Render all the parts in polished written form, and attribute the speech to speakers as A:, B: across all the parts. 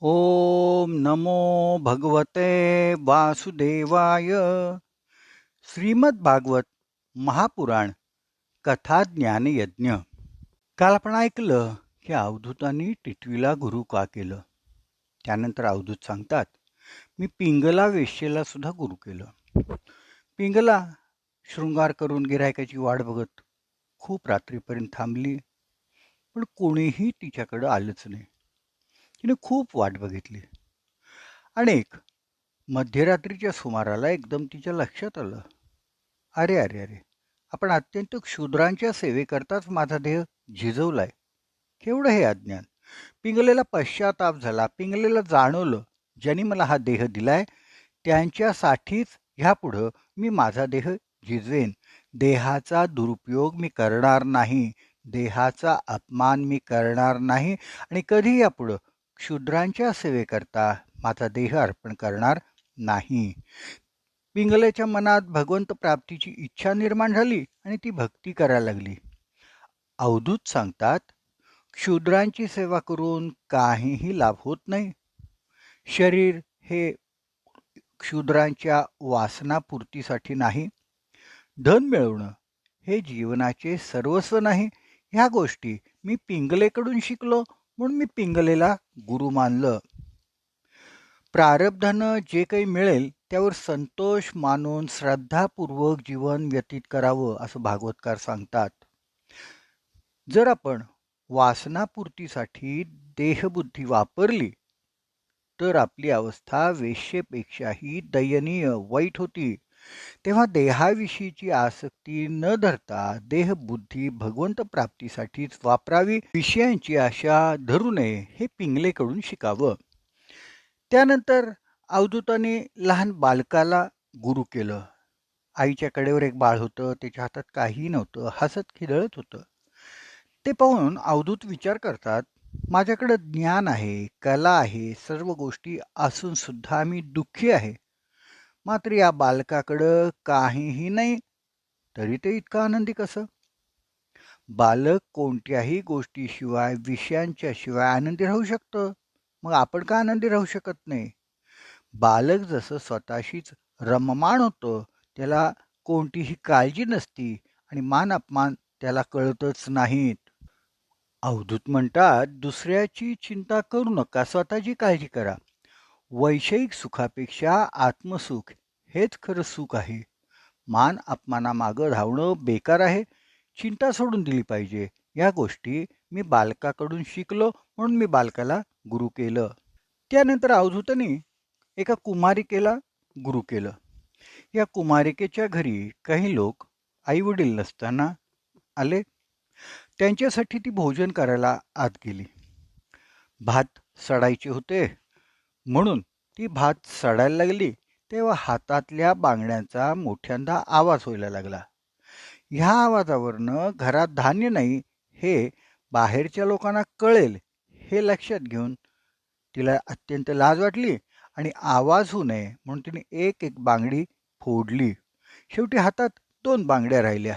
A: ओम नमो भगवते वासुदेवाय. श्रीमद भागवत महापुराण कथा ज्ञान यज्ञ. काल आपण ऐकलं की अवधूतांनी टिटवीला गुरु का केलं. त्यानंतर अवधूत सांगतात, मी पिंगला वेश्येला सुद्धा गुरु केलं. पिंगला शृंगार करून गिरायकाची वाट बघत खूप रात्रीपर्यंत थांबली, पण कोणीही तिच्याकडे आलंच नाही. तिने खूप वाट बघितली. अनेक मध्यरात्रीच्या सुमाराला एकदम तिच्या लक्षात आलं, अरे अरे अरे, आपण अत्यंत क्षुद्रांच्या सेवेकरताच माझा देह झिजवलाय. केवढं हे अज्ञान. पिंगलेला पश्चाताप झाला. पिंगलेला जाणवलं, ज्यांनी मला हा देह दिलाय त्यांच्यासाठीच ह्यापुढं मी माझा देह झिजवेन. देहाचा दुरुपयोग मी करणार नाही, देहाचा अपमान मी करणार नाही आणि कधी यापुढं क्षुद्रांच्या सेवेकरता माझा देह अर्पण करणार नाही. पिंगलेच्या मनात भगवंत प्राप्तीची इच्छा निर्माण झाली आणि ती भक्ती करायला लागली. अवधूत सांगतात, क्षुद्रांची सेवा करून काहीही लाभ होत नाही. शरीर हे क्षुद्रांच्या वासनापूर्तीसाठी नाही. धन मिळवणं हे जीवनाचे सर्वस्व नाही. ह्या गोष्टी मी पिंगलेकडून शिकलो, म्हणून मी पिंगलेला गुरु मानलं. प्रारब्धानं जे काही मिळेल त्यावर संतोष मानून श्रद्धापूर्वक जीवन व्यतीत करावं, असं भागवतकार सांगतात. जर आपण वासनापूर्तीसाठी देहबुद्धी वापरली तर आपली अवस्था वेश्येपेक्षाही दयनीय वाईट होती. तेव्हा देहाविषयीची आसक्ती न धरता देहबुद्धी भगवंत प्राप्तीसाठीच वापरावी. विषयांची आशा धरू नये, हे पिंगलेकडून शिकावं. त्यानंतर अवधूताने लहान बालकाला गुरु केलं. आईच्या कडेवर एक बाळ होतं, त्याच्या हातात काहीही नव्हतं, हसत खिदळत होतं. ते पाहून अवधूत विचार करतात, माझ्याकडे ज्ञान आहे, कला आहे, सर्व गोष्टी असून सुद्धा मी दुःखी आहे. मात्र या बालकाकडं काहीही नाही, तरी ते इतकं आनंदी कसं? बालक कोणत्याही गोष्टीशिवाय, विषयांच्या शिवाय आनंदी राहू शकतं. मग आपण का आनंदी राहू शकत नाही? बालक जसं स्वतःशीच रममाण होतं, त्याला कोणतीही काळजी नसती आणि मान अपमान त्याला कळतच नाहीत. अवधूत म्हणतात, दुसऱ्याची चिंता करू नका, स्वतःची काळजी करा. वैषयिक सुखापेक्षा आत्मसुख हेच खरं सुख आहे. मान अपमानामागं धावणं बेकार आहे. चिंता सोडून दिली पाहिजे. या गोष्टी मी बालकाकडून शिकलो, म्हणून मी बालकाला गुरु केलं. त्यानंतर अवधूतांनी एका कुमारिकेला गुरु केलं. या कुमारिकेच्या घरी काही लोक आई वडील नसताना आले. त्यांच्यासाठी ती भोजन करायला आत गेली. भात सडायचे होते, म्हणून ती भात सडायला लागली. तेव्हा हातातल्या बांगड्यांचा मोठ्यांदा आवाज व्हायला लागला. ह्या आवाजावरनं घरात धान्य नाही हे बाहेरच्या लोकांना कळेल, हे लक्षात घेऊन तिला अत्यंत लाज वाटली आणि आवाज होऊ नये म्हणून तिने एक एक बांगडी फोडली. शेवटी हातात 2 बांगड्या राहिल्या.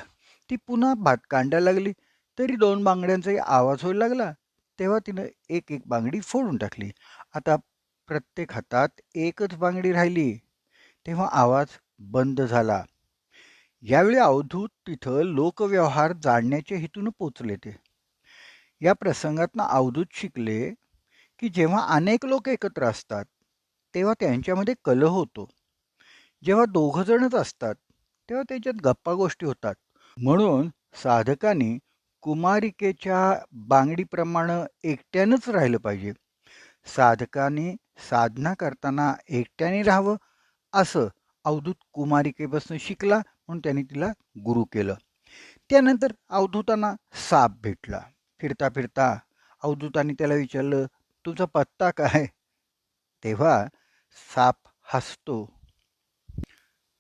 A: ती पुन्हा भात कांडायला लागली, तरी 2 बांगड्यांचाही आवाज व्हायला लागला. तेव्हा तिनं एक एक बांगडी फोडून टाकली. आता प्रत्येक हातात एकच बांगडी राहिली. तेव्हा आवाज बंद झाला. यावेळी अवधूत तिथं लोकव्यवहार जाणण्याच्या हेतून पोचले. ते या प्रसंगातनं अवधूत शिकले की जेव्हा अनेक लोक एकत्र असतात तेव्हा त्यांच्यामध्ये कलह होतो. जेव्हा दोघं जणच असतात तेव्हा त्याच्यात गप्पा गोष्टी होतात. म्हणून साधकांनी कुमारिकेच्या बांगडीप्रमाणे एकट्यानंच राहिलं पाहिजे. साधकांनी साधना करताना एकट्याने राहावं, असं अवधूत कुमारिकेपासून शिकला, म्हणून त्यांनी तिला गुरु केलं. त्यानंतर अवधूतांना साप भेटला. फिरता फिरता अवधूतांनी त्याला विचारलं, तुझा पत्ता काय? तेव्हा साप हसतो,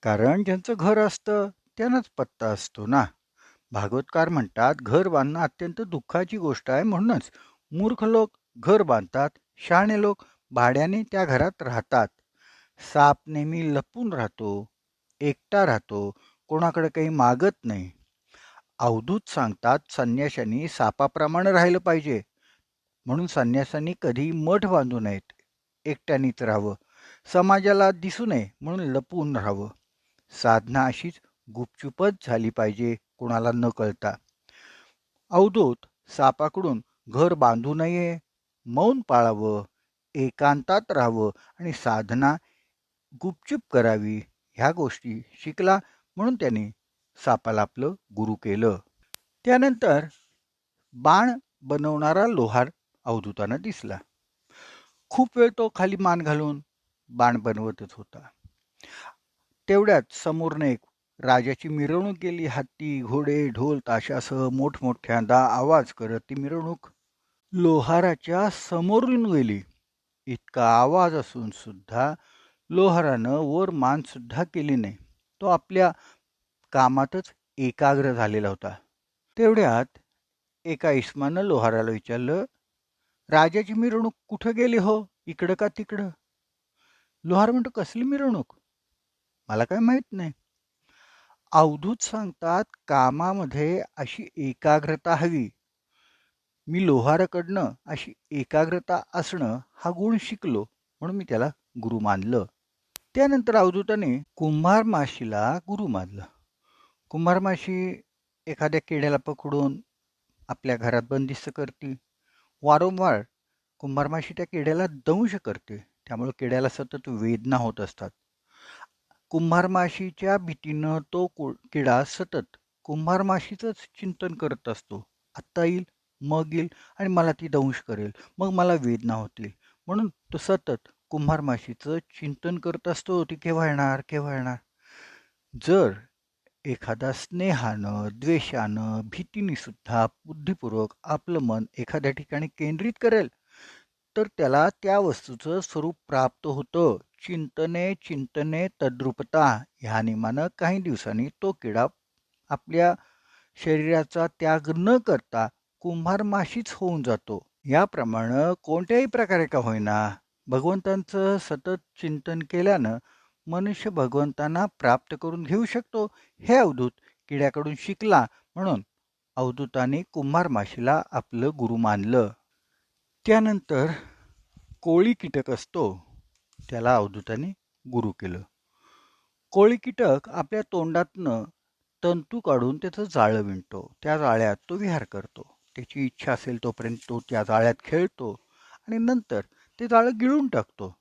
A: कारण ज्यांचं घर असतं त्यांनाच पत्ता असतो ना. भागवतकार म्हणतात, घर बांधणं अत्यंत दुःखाची गोष्ट आहे. म्हणूनच मूर्ख लोक घर बांधतात, शहाणे लोक भाड्याने त्या घरात राहतात. साप नेहमी लपून राहतो, एकटा राहतो, कोणाकडे काही मागत नाही. अवधूत सांगतात, संन्याशांनी सापाप्रमाणे राहिलं पाहिजे. म्हणून संन्यासांनी कधी मठ बांधू नयेत. एकट्यानेच राहावं. समाजाला दिसू नये म्हणून लपून राहावं. साधना अशीच गुपचूपच झाली पाहिजे, कोणाला न कळता. अवधूत सापाकडून घर बांधू नये, मौन पाळावं, एकांतात राहावं आणि साधना गुपचूप करावी, ह्या गोष्टी शिकला म्हणून त्याने सापाला आपलं गुरु केलं. त्यानंतर बाण बनवणारा लोहार अवधूतांना दिसला. खूप वेळ तो खाली मान घालून बाण बनवतच होता. तेवढ्यात समोरने एक राजाची मिरवणूक गेली. हत्ती, घोडे, ढोल ताशासह मोठमोठ्यांदा आवाज करत ती मिरवणूक लोहाराच्या समोरून गेली. इतका आवाज असून सुद्धा लोहारानं वर मान सुद्धा केली नाही. तो आपल्या कामातच एकाग्र झालेला होता. तेवढ्यात एका इस्मानं लोहाराला विचारलं, राजाची मिरवणूक कुठं गेली हो, इकडं का तिकडं? लोहार म्हणतो, कसली मिरवणूक? मला काय माहित नाही. अवधूत सांगतात, कामामध्ये अशी एकाग्रता हवी. मी लोहाराकडनं अशी एकाग्रता असणं हा गुण शिकलो म्हणून मी त्याला गुरु मानलं. त्यानंतर अवधूताने कुंभार माशीला गुरु मानलं. कुंभार माशी एखाद्या किड्याला पकडून आपल्या घरात बंदिस्त करते. वारंवार कुंभार माशी त्या किड्याला दंश करते. त्यामुळे किड्याला सतत वेदना होत असतात. कुंभार माशीच्या भीतीनं तो किडा सतत कुंभार माशीचंच चिंतन करत असतो. आत्ता येईल, मग येईल आणि मला ती दंश करेल, मग मला वेदना होतील. म्हणून तो सतत कुंभार माशीचं चिंतन करत असतो, ती केव्हा येणार, केव्हा येणार. जर एखादा स्नेहानं, द्वेषानं, भीतीने सुद्धा बुद्धिपूर्वक आपलं मन एखाद्या ठिकाणी केंद्रित करेल, तर त्याला त्या वस्तूचं स्वरूप प्राप्त होतं. चिंतने चिंतने तद्रूपता ह्या नियमानं काही दिवसांनी तो किडा आपल्या शरीराचा त्याग न करता कुंभार माशीच होऊन जातो. याप्रमाणे कोणत्याही प्रकारे का होईना भगवंतांचं सतत चिंतन केल्यानं मनुष्य भगवंतांना प्राप्त करून घेऊ शकतो. हे अवधूत किड्याकडून शिकला म्हणून अवधूताने कुंभार माशीला आपलं गुरु मानलं. त्यानंतर कोळी कीटक असतो, त्याला अवधूताने गुरु केलं. कोळी कीटक आपल्या तोंडातनं तंतू काढून त्याचं जाळं विणतो. त्या जाळ्यात तो विहार करतो. त्याची इच्छा असेल तोपर्यंत तो त्या जाळ्यात खेळतो आणि नंतर ते जाळं गिळून टाकतो.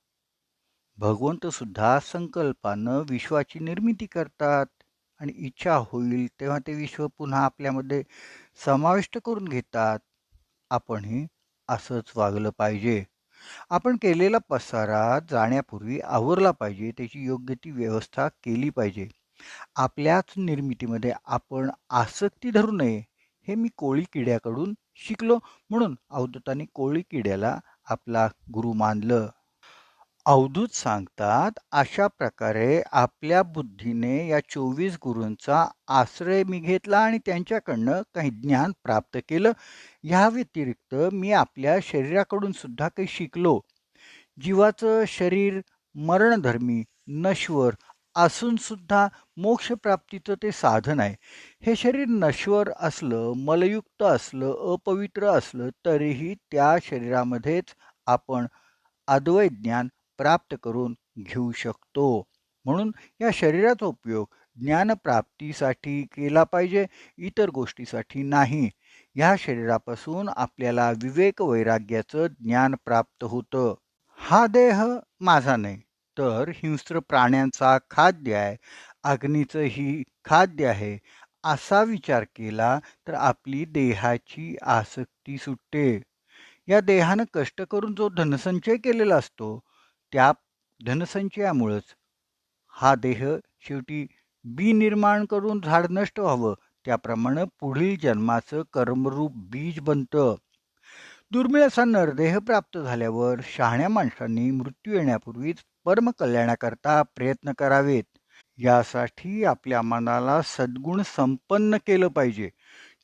A: भगवंत सुद्धा संकल्पानं विश्वाची निर्मिती करतात आणि इच्छा होईल तेव्हा ते विश्व पुन्हा आपल्यामध्ये समाविष्ट करून घेतात. आपणही असंच वागलं पाहिजे. आपण केलेला पसारा जाण्यापूर्वी आवरला पाहिजे, त्याची योग्य ती व्यवस्था केली पाहिजे. आपल्याच निर्मितीमध्ये आपण आसक्ती धरू नये, हे मी कोळी किड्याकडून शिकलो म्हणून अवधूताने कोळी किड्याला आपला गुरु मानलं. अवधूत सांगतात, अशा प्रकारे आपल्या बुद्धीने या 24 गुरूंचा आश्रय मी घेतला आणि त्यांच्याकडनं काही ज्ञान प्राप्त केलं. ह्या व्यतिरिक्त मी आपल्या शरीराकडून सुद्धा काही शिकलो. जीवाचं शरीर मरणधर्मी, नश्वर असून सुद्धा मोक्षप्राप्तीचं ते साधन आहे. हे शरीर नश्वर असलं, मलयुक्त असलं, अपवित्र असलं तरीही त्या शरीरामध्येच आपण अद्वैत ज्ञान प्राप्त करून घेऊ शकतो. म्हणून या शरीराचा उपयोग ज्ञानप्राप्तीसाठी केला पाहिजे, इतर गोष्टीसाठी नाही. ह्या शरीरापासून आपल्याला विवेक वैराग्याचं ज्ञान प्राप्त होतं. हा देह माझा नाही, तर हिंस्र प्राण्यांचा खाद्य आहे, अग्नीचं ही खाद्य आहे, असा विचार केला तर आपली देहाची आसक्ती सुटते. या देहानं कष्ट करून जो धनसंचय केलेला असतो, त्या धनसंचयामुळंच हा देह शेवटी बी निर्माण करून झाड नष्ट व्हावं, त्याप्रमाणे पुढील जन्माचं कर्मरूप बीज बनतं. दुर्मिळ असा नरदेह प्राप्त झाल्यावर शहाण्या माणसांनी मृत्यू येण्यापूर्वीच परमकल्याणाकरता प्रयत्न करावेत. यासाठी आपल्या मनाला सद्गुण संपन्न केलं पाहिजे.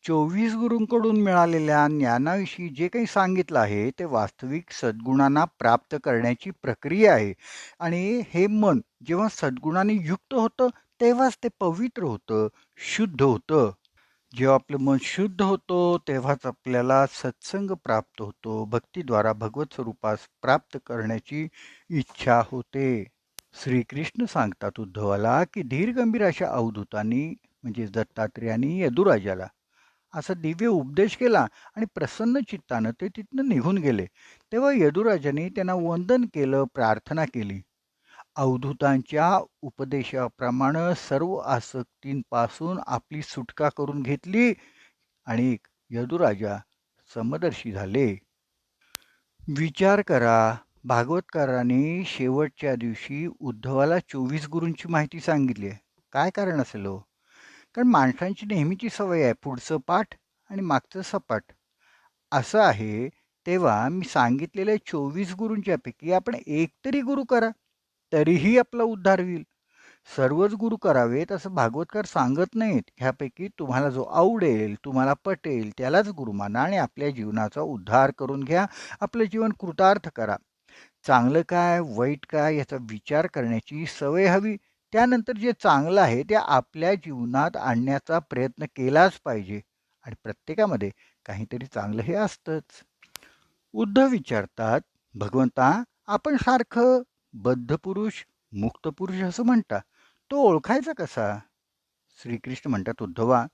A: 24 गुरूंकडून मिळालेल्या ज्ञानाविषयी जे काही सांगितलं आहे ते वास्तविक सद्गुणांना प्राप्त करण्याची प्रक्रिया आहे आणि हे मन जेव्हा सद्गुणाने युक्त होतं तेव्हाच ते पवित्र होतं, शुद्ध होतं. जेव्हा आपलं मन शुद्ध होतो तेव्हाच आपल्याला सत्संग प्राप्त होतो. भक्तीद्वारा भगवत स्वरूपास प्राप्त करण्याची इच्छा होते. श्रीकृष्ण सांगतात उद्धवाला की धीरगंभीर अशा अवधूतांनी म्हणजे दत्तात्रेयांनी यदुराजाला असा दिव्य उपदेश केला आणि प्रसन्न चित्तानं ते तिथनं निघून गेले. तेव्हा यदुराजाने त्यांना वंदन केलं, प्रार्थना केली. अवधूतांच्या उपदेशाप्रमाणे सर्व आसक्तींपासून आपली सुटका करून घेतली आणि यदुराजा समदर्शी झाले. विचार करा, भागवतकारांनी शेवटच्या दिवशी उद्धवाला 24 गुरूंची माहिती सांगितली आहे. काय कारण असेल हो? कारण माणसांची नेहमीची सवय आहे पुढचं पाठ आणि मागचं सपाट. असं आहे, तेव्हा मी सांगितलेल्या 24 गुरूंच्या पैकी आपण एक तरी गुरु करा, तरीही आपला उद्धार होईल. सर्वच गुरु करावेत असं भागवतकार सांगत नाहीत. ह्यापैकी तुम्हाला जो आवडेल, तुम्हाला पटेल त्यालाच गुरु माना आणि आपल्या जीवनाचा उद्धार करून घ्या. आपलं जीवन कृतार्थ करा. चांगलं काय, वाईट काय याचा विचार करण्याची सवय हवी. त्यानंतर जे चांगलं आहे ते आपल्या जीवनात आणण्याचा प्रयत्न केलाच पाहिजे आणि प्रत्येकामध्ये काहीतरी चांगलं हे असतंच. उद्धव विचारतात, भगवंता आपण सारखं बद्ध पुरुष, मुक्त पुरुष असं म्हणता, तो ओळखायचा कसा? श्रीकृष्ण म्हणतात, उद्धवा,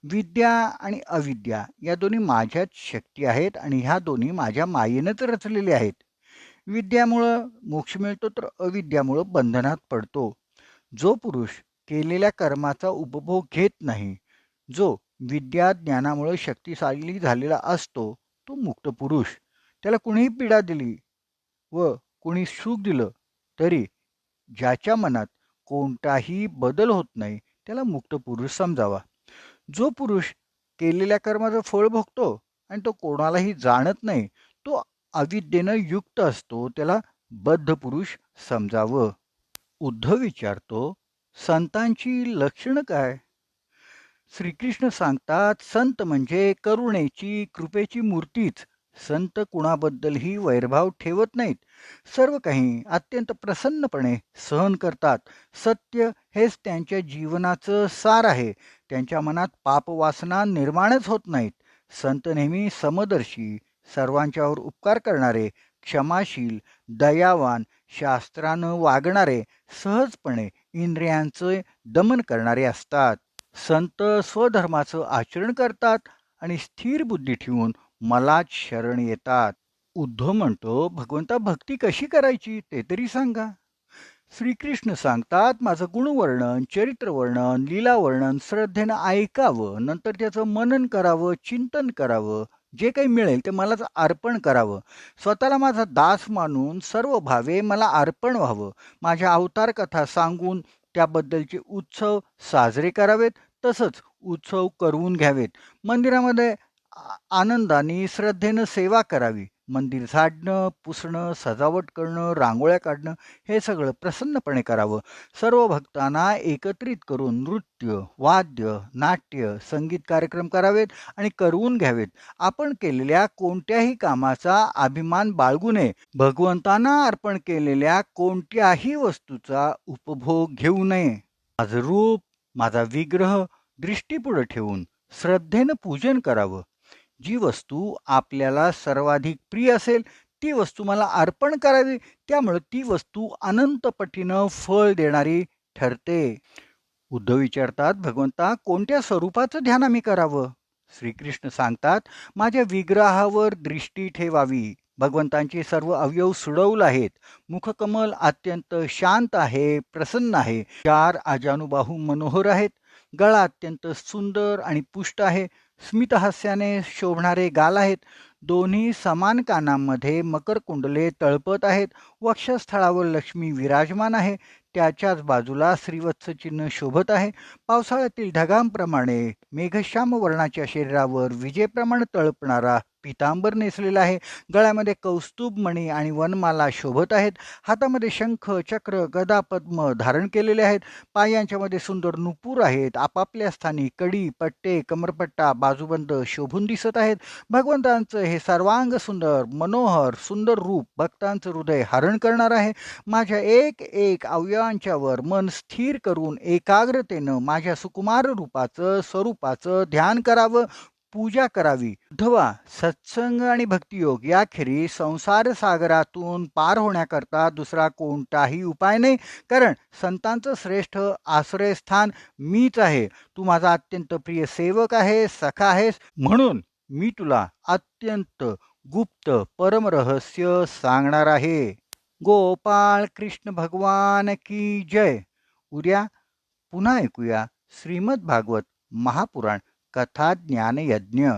A: विद्या आणि अविद्या या दोन्ही माझ्याच शक्ती आहेत आणि ह्या दोन्ही माझ्या मायेनंच रचलेल्या आहेत. विद्यामुळं मोक्ष मिळतो तर अविद्यामुळं बंधनात पडतो. जो पुरुष केलेल्या कर्माचा उपभोग घेत नाही, जो विद्या ज्ञानामुळे शक्तिशाली झालेला असतो, तो मुक्त पुरुष. त्याला कुणीही पीडा दिली व कुणी सुख दिलं तरी ज्याच्या मनात कोणताही बदल होत नाही त्याला मुक्त पुरुष समजावा. जो पुरुष केलेल्या कर्माचं फळ भोगतो आणि तो कोणालाही जाणत नाही, तो अविद्येनं युक्त असतो, त्याला बद्ध पुरुष समजावं. उद्धव विचारतो, संतांची लक्षणं काय? श्रीकृष्ण सांगतात, संत म्हणजे करुणेची, कृपेची मूर्तीच. संत कुणाबद्दलही वैरभाव ठेवत नाहीत. सर्व काही अत्यंत प्रसन्नपणे सहन करतात. सत्य हेच त्यांच्या जीवनाचं सार आहे. त्यांच्या मनात पापवासना निर्माणच होत नाहीत. संत नेहमी समदर्शी, सर्वांच्यावर उपकार करणारे, क्षमाशील, दयावान, शास्त्रानं वागणारे, सहजपणे इंद्रियांचे दमन करणारे असतात. संत स्वधर्माचं आचरण करतात आणि स्थिर बुद्धी ठेवून मलाच शरण येतात. उद्धव म्हणतो, भगवंता भक्ती कशी करायची ते तरी सांगा. श्रीकृष्ण सांगतात, माझं गुणवर्णन, चरित्रवर्णन, लीलावर्णन श्रद्धेनं ऐकावं, नंतर त्याचं मनन करावं, चिंतन करावं. जे काही मिळेल ते मलाच अर्पण करावं. स्वतःला माझा दास मानून सर्व भावे मला अर्पण व्हावं. माझ्या अवतार कथा सांगून त्याबद्दलचे उत्सव साजरे करावेत. तसंच उत्सव करवून घ्यावेत. मंदिरामध्ये आनंदाने श्रद्धेनं सेवा करावी. मंदिर झाडणं, पुसणं, सजावट करणं, रांगोळ्या काढणं हे सगळं प्रसन्नपणे करावं. सर्व भक्तांना एकत्रित करून नृत्य, वाद्य, नाट्य, संगीत कार्यक्रम करावेत आणि करवून घ्यावेत. आपण केलेल्या कोणत्याही कामाचा अभिमान बाळगू नये. भगवंतांना अर्पण केलेल्या कोणत्याही वस्तूचा उपभोग घेऊ नये. माझं रूप, माझा विग्रह दृष्टीपुढे ठेवून श्रद्धेनं पूजन करावं. जी वस्तू आपल्याला सर्वाधिक प्रिय असेल ती वस्तू मला अर्पण करावी. त्यामुळे ती वस्तू अनंत पटीनं फळ देणारी ठरते. उद्धव विचारतात, भगवंता कोणत्या स्वरूपाचं ध्यान आम्ही करावं? श्रीकृष्ण सांगतात, माझ्या विग्रहावर दृष्टी ठेवावी. भगवंतांचे सर्व अवयव सुडौल आहेत. मुखकमल अत्यंत शांत आहे, प्रसन्न आहे. चार अजानुबाहू मनोहर आहेत. गळा अत्यंत सुंदर आणि पुष्ट आहे. स्मितहास्याने शोभणारे गाल आहेत. दोन्ही समान कानांमध्ये मकर कुंडले तळपत आहेत. वक्षस्थळावर लक्ष्मी विराजमान आहे. त्याच्याच बाजूला श्रीवत्स चिन्ह शोभत आहे. पावसाळ्यातील ढगांप्रमाणे मेघश्याम वर्णाच्या शरीरावर विजेप्रमाणे तळपणारा पितांबर नेसलेला आहे. गळ्यामध्ये कौस्तुभ मणी आणि वनमाला शोभत आहेत. हातामध्ये शंख, चक्र, गदा, पद्म धारण केलेले आहेत. पायांच्या मध्ये सुंदर नुपूर आहेत. आपापल्या स्थानी कडी, पट्टे, कमरपट्टा, बाजूबंद शोभून दिसत आहेत. भगवंतांचं हे सर्वांग सुंदर, मनोहर, सुंदर रूप भक्तांचं हृदय हरण करणार आहे. माझ्या एक एक अवयवांच्यावर मन स्थिर करून एकाग्रतेनं माझ्या सुकुमार रूपाचं, स्वरूपाचं ध्यान करावं, पूजा करावी. उद्धवा, सत्संग आणि भक्तियोग याखेरीज संसार सागरातून पार होण्याकरता दुसरा कोणताही उपाय नाही. कारण संतांचं श्रेष्ठ आश्रयस्थान मीच आहे. तू माझा अत्यंत प्रिय सेवक आहेस, सखा आहेस, म्हणून मी तुला अत्यंत गुप्त परमरहस्य सांगणार आहे. गोपाळ कृष्ण भगवान की जय. उद्या पुन्हा ऐकूया श्रीमद भागवत महापुराण कथा ज्ञान यज्ञ.